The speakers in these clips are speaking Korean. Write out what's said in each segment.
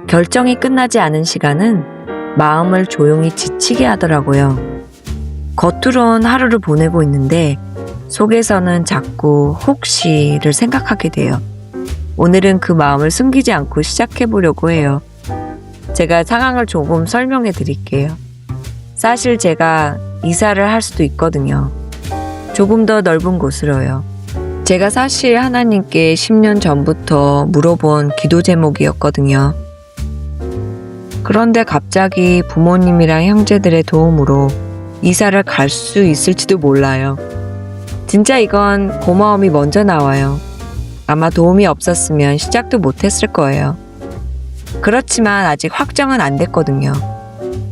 결정이 끝나지 않은 시간은 마음을 조용히 지치게 하더라고요. 겉으론 하루를 보내고 있는데 속에서는 자꾸 혹시를 생각하게 돼요. 오늘은 그 마음을 숨기지 않고 시작해 보려고 해요. 제가 상황을 조금 설명해 드릴게요. 사실 제가 이사를 할 수도 있거든요. 조금 더 넓은 곳으로요. 제가 사실 하나님께 10년 전부터 물어본 기도 제목이었거든요. 그런데 갑자기 부모님이랑 형제들의 도움으로 이사를 갈 수 있을지도 몰라요. 진짜 이건 고마움이 먼저 나와요. 아마 도움이 없었으면 시작도 못했을 거예요. 그렇지만 아직 확정은 안 됐거든요.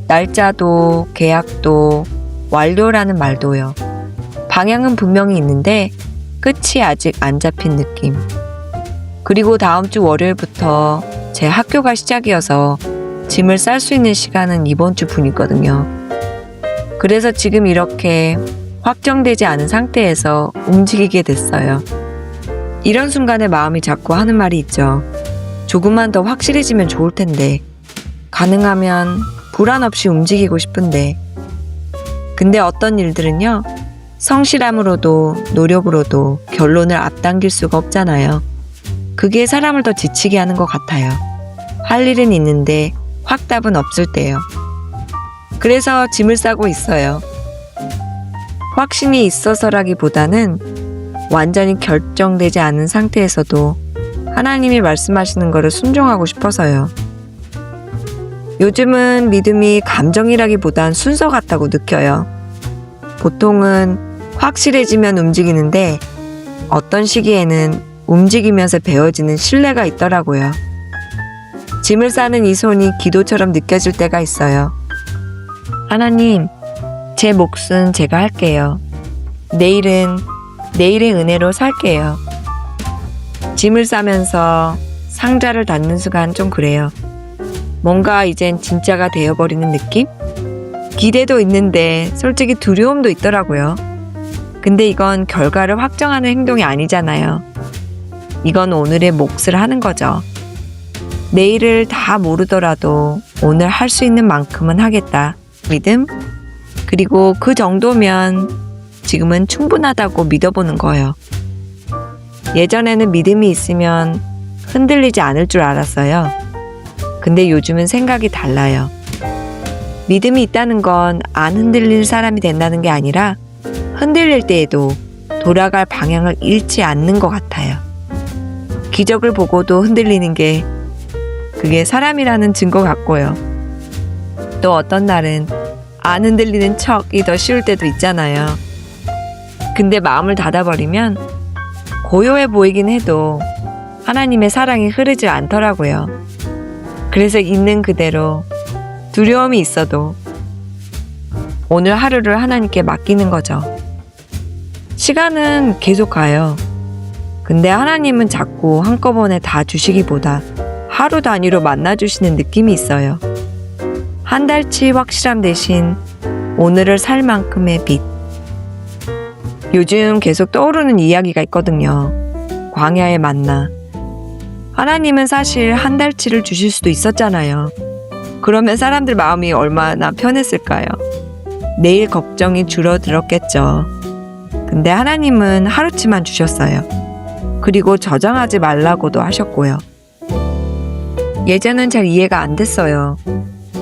날짜도 계약도 완료라는 말도요. 방향은 분명히 있는데 끝이 아직 안 잡힌 느낌. 그리고 다음 주 월요일부터 제 학교가 시작이어서 짐을 쌀 수 있는 시간은 이번 주뿐이거든요. 그래서 지금 이렇게 확정되지 않은 상태에서 움직이게 됐어요. 이런 순간에 마음이 자꾸 하는 말이 있죠. 조금만 더 확실해지면 좋을 텐데, 가능하면 불안 없이 움직이고 싶은데. 근데 어떤 일들은요, 성실함으로도 노력으로도 결론을 앞당길 수가 없잖아요. 그게 사람을 더 지치게 하는 것 같아요. 할 일은 있는데 확답은 없을 때요. 그래서 짐을 싸고 있어요. 확신이 있어서라기보다는 완전히 결정되지 않은 상태에서도 하나님이 말씀하시는 거를 순종하고 싶어서요. 요즘은 믿음이 감정이라기보단 순서 같다고 느껴요. 보통은 확실해지면 움직이는데 어떤 시기에는 움직이면서 배워지는 신뢰가 있더라고요. 짐을 싸는 이 손이 기도처럼 느껴질 때가 있어요. 하나님, 제 몫은 제가 할게요. 내일은 내일의 은혜로 살게요. 짐을 싸면서 상자를 닫는 순간 좀 그래요. 뭔가 이젠 진짜가 되어버리는 느낌? 기대도 있는데 솔직히 두려움도 있더라고요. 근데 이건 결과를 확정하는 행동이 아니잖아요. 이건 오늘의 몫을 하는 거죠. 내일을 다 모르더라도 오늘 할 수 있는 만큼은 하겠다. 믿음? 그리고 그 정도면 지금은 충분하다고 믿어보는 거예요. 예전에는 믿음이 있으면 흔들리지 않을 줄 알았어요. 근데 요즘은 생각이 달라요. 믿음이 있다는 건 안 흔들릴 사람이 된다는 게 아니라 흔들릴 때에도 돌아갈 방향을 잃지 않는 것 같아요. 기적을 보고도 흔들리는 게 그게 사람이라는 증거 같고요. 또 어떤 날은 안 흔들리는 척이 더 쉬울 때도 있잖아요. 근데 마음을 닫아버리면 고요해 보이긴 해도 하나님의 사랑이 흐르지 않더라고요. 그래서 있는 그대로 두려움이 있어도 오늘 하루를 하나님께 맡기는 거죠. 시간은 계속 가요. 근데 하나님은 자꾸 한꺼번에 다 주시기보다 하루 단위로 만나주시는 느낌이 있어요. 한 달치 확실함 대신 오늘을 살 만큼의 빛. 요즘 계속 떠오르는 이야기가 있거든요. 광야의 만나. 하나님은 사실 한 달치를 주실 수도 있었잖아요. 그러면 사람들 마음이 얼마나 편했을까요? 내일 걱정이 줄어들었겠죠. 근데 하나님은 하루치만 주셨어요. 그리고 저장하지 말라고도 하셨고요. 예전엔 잘 이해가 안 됐어요.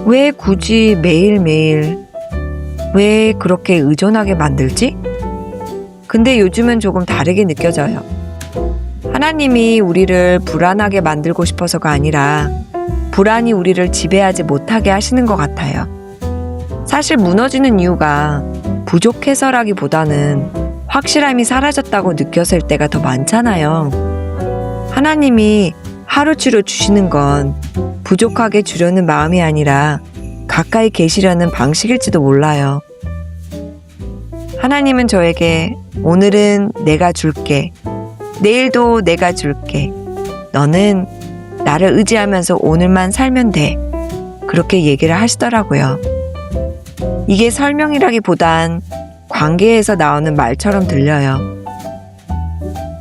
왜 굳이 매일매일 왜 그렇게 의존하게 만들지? 근데 요즘은 조금 다르게 느껴져요. 하나님이 우리를 불안하게 만들고 싶어서가 아니라 불안이 우리를 지배하지 못하게 하시는 것 같아요. 사실 무너지는 이유가 부족해서라기보다는 확실함이 사라졌다고 느꼈을 때가 더 많잖아요. 하나님이 하루치로 주시는 건 부족하게 주려는 마음이 아니라 가까이 계시려는 방식일지도 몰라요. 하나님은 저에게 오늘은 내가 줄게. 내일도 내가 줄게. 너는 나를 의지하면서 오늘만 살면 돼. 그렇게 얘기를 하시더라고요. 이게 설명이라기보단 관계에서 나오는 말처럼 들려요.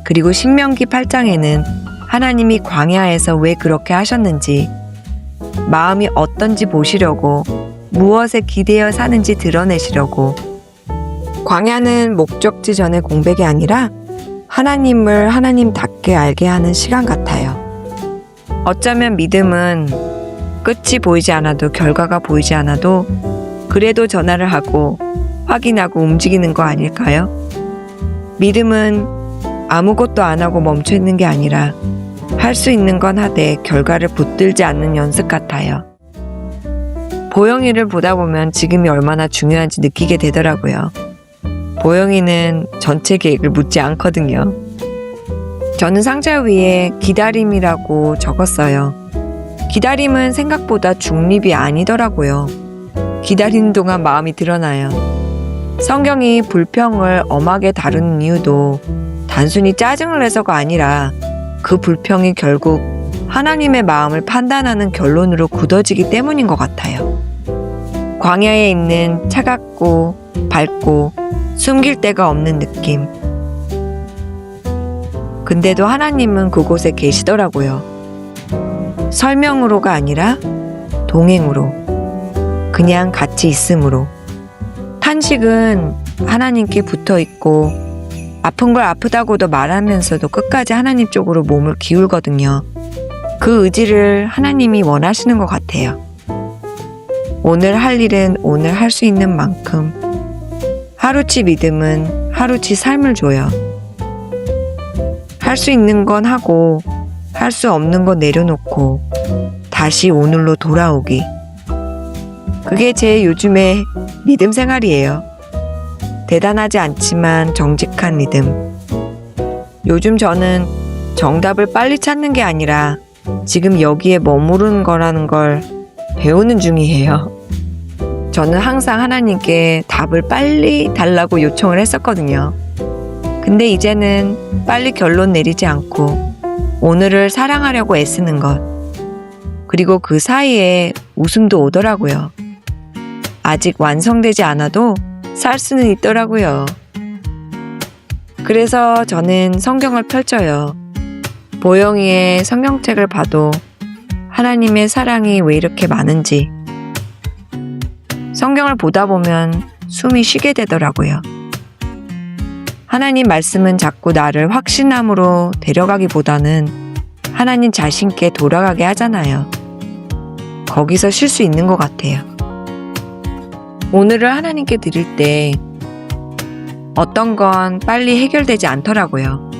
그리고 신명기 8장에는 하나님이 광야에서 왜 그렇게 하셨는지 마음이 어떤지 보시려고, 무엇에 기대어 사는지 드러내시려고. 광야는 목적지 전의 공백이 아니라 하나님을 하나님답게 알게 하는 시간 같아요. 어쩌면 믿음은 끝이 보이지 않아도, 결과가 보이지 않아도 그래도 전화를 하고 확인하고 움직이는 거 아닐까요? 믿음은 아무것도 안 하고 멈춰 있는 게 아니라 할 수 있는 건 하되 결과를 붙들지 않는 연습 같아요. 보영이를 보다 보면 지금이 얼마나 중요한지 느끼게 되더라고요. 보영이는 전체 계획을 묻지 않거든요. 저는 상자 위에 기다림이라고 적었어요. 기다림은 생각보다 중립이 아니더라고요. 기다리는 동안 마음이 드러나요. 성경이 불평을 엄하게 다루는 이유도 단순히 짜증을 내서가 아니라 그 불평이 결국 하나님의 마음을 판단하는 결론으로 굳어지기 때문인 것 같아요. 광야에 있는 차갑고 밝고 숨길 데가 없는 느낌. 근데도 하나님은 그곳에 계시더라고요. 설명으로가 아니라 동행으로, 그냥 같이 있음으로. 탄식은 하나님께 붙어 있고 아픈 걸 아프다고도 말하면서도 끝까지 하나님 쪽으로 몸을 기울거든요. 그 의지를 하나님이 원하시는 것 같아요. 오늘 할 일은 오늘 할 수 있는 만큼, 하루치 믿음은 하루치 삶을 줘요. 할 수 있는 건 하고 할 수 없는 건 내려놓고 다시 오늘로 돌아오기. 그게 제 요즘의 믿음 생활이에요. 대단하지 않지만 정직한 믿음. 요즘 저는 정답을 빨리 찾는 게 아니라 지금 여기에 머무르는 거라는 걸 배우는 중이에요. 저는 항상 하나님께 답을 빨리 달라고 요청을 했었거든요. 근데 이제는 빨리 결론 내리지 않고 오늘을 사랑하려고 애쓰는 것. 그리고 그 사이에 웃음도 오더라고요. 아직 완성되지 않아도 살 수는 있더라고요. 그래서 저는 성경을 펼쳐요. 보영이의 성경책을 봐도 하나님의 사랑이 왜 이렇게 많은지. 성경을 보다 보면 숨이 쉬게 되더라고요. 하나님 말씀은 자꾸 나를 확신함으로 데려가기보다는 하나님 자신께 돌아가게 하잖아요. 거기서 쉴 수 있는 것 같아요. 오늘을 하나님께 드릴 때 어떤 건 빨리 해결되지 않더라고요.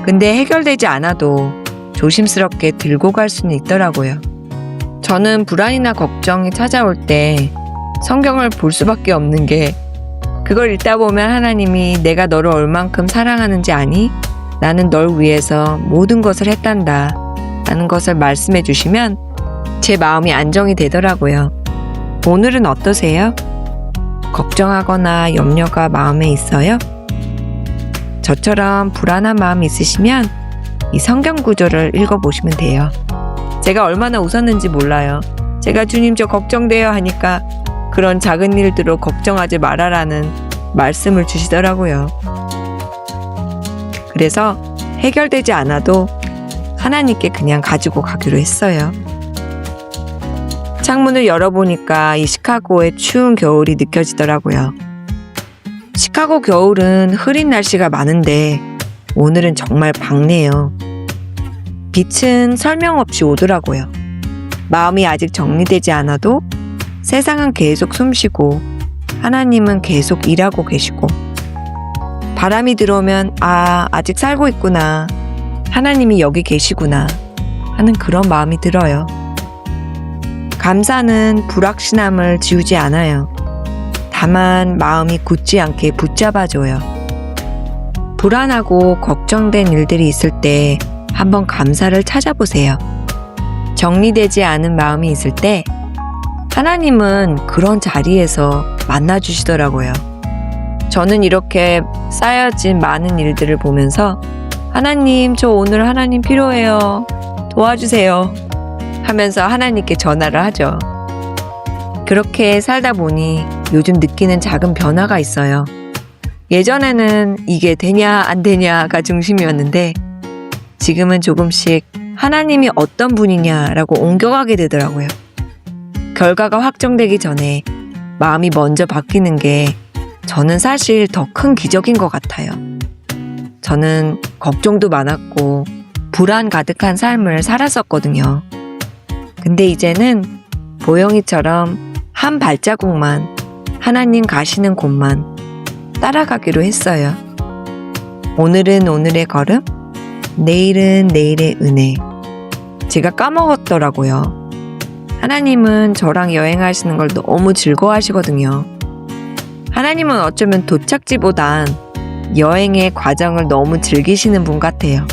근데 해결되지 않아도 조심스럽게 들고 갈 수는 있더라고요. 저는 불안이나 걱정이 찾아올 때 성경을 볼 수밖에 없는 게, 그걸 읽다 보면 하나님이 내가 너를 얼만큼 사랑하는지 아니? 나는 널 위해서 모든 것을 했단다 라는 것을 말씀해 주시면 제 마음이 안정이 되더라고요. 오늘은 어떠세요? 걱정하거나 염려가 마음에 있어요? 저처럼 불안한 마음이 있으시면 이 성경 구절을 읽어보시면 돼요. 제가 얼마나 웃었는지 몰라요. 제가 주님 저 걱정돼요 하니까 그런 작은 일들로 걱정하지 말아라는 말씀을 주시더라고요. 그래서 해결되지 않아도 하나님께 그냥 가지고 가기로 했어요. 창문을 열어보니까 이 시카고의 추운 겨울이 느껴지더라고요. 시카고 겨울은 흐린 날씨가 많은데 오늘은 정말 밝네요. 빛은 설명 없이 오더라고요. 마음이 아직 정리되지 않아도 세상은 계속 숨쉬고 하나님은 계속 일하고 계시고, 바람이 들어오면 아직 살고 있구나, 하나님이 여기 계시구나 하는 그런 마음이 들어요. 감사는 불확신함을 지우지 않아요. 다만 마음이 굳지 않게 붙잡아줘요. 불안하고 걱정된 일들이 있을 때 한번 감사를 찾아보세요. 정리되지 않은 마음이 있을 때 하나님은 그런 자리에서 만나주시더라고요. 저는 이렇게 쌓여진 많은 일들을 보면서 하나님, 저 오늘 하나님 필요해요, 도와주세요 하면서 하나님께 전화를 하죠. 그렇게 살다 보니 요즘 느끼는 작은 변화가 있어요. 예전에는 이게 되냐 안 되냐가 중심이었는데 지금은 조금씩 하나님이 어떤 분이냐라고 옮겨가게 되더라고요. 결과가 확정되기 전에 마음이 먼저 바뀌는 게 저는 사실 더 큰 기적인 것 같아요. 저는 걱정도 많았고 불안 가득한 삶을 살았었거든요. 근데 이제는 보영이처럼 한 발자국만 하나님 가시는 곳만 따라가기로 했어요. 오늘은 오늘의 걸음, 내일은 내일의 은혜. 제가 까먹었더라고요. 하나님은 저랑 여행하시는 걸 너무 즐거워하시거든요. 하나님은 어쩌면 도착지보단 여행의 과정을 너무 즐기시는 분 같아요.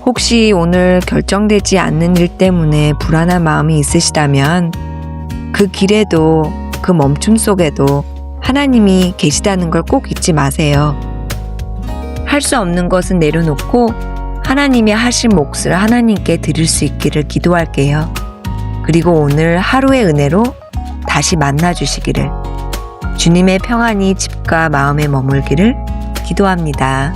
혹시 오늘 결정되지 않는 일 때문에 불안한 마음이 있으시다면 그 길에도 그 멈춤 속에도 하나님이 계시다는 걸 꼭 잊지 마세요. 할 수 없는 것은 내려놓고 하나님이 하신 몫을 하나님께 드릴 수 있기를 기도할게요. 그리고 오늘 하루의 은혜로 다시 만나주시기를, 주님의 평안이 집과 마음에 머물기를 기도합니다.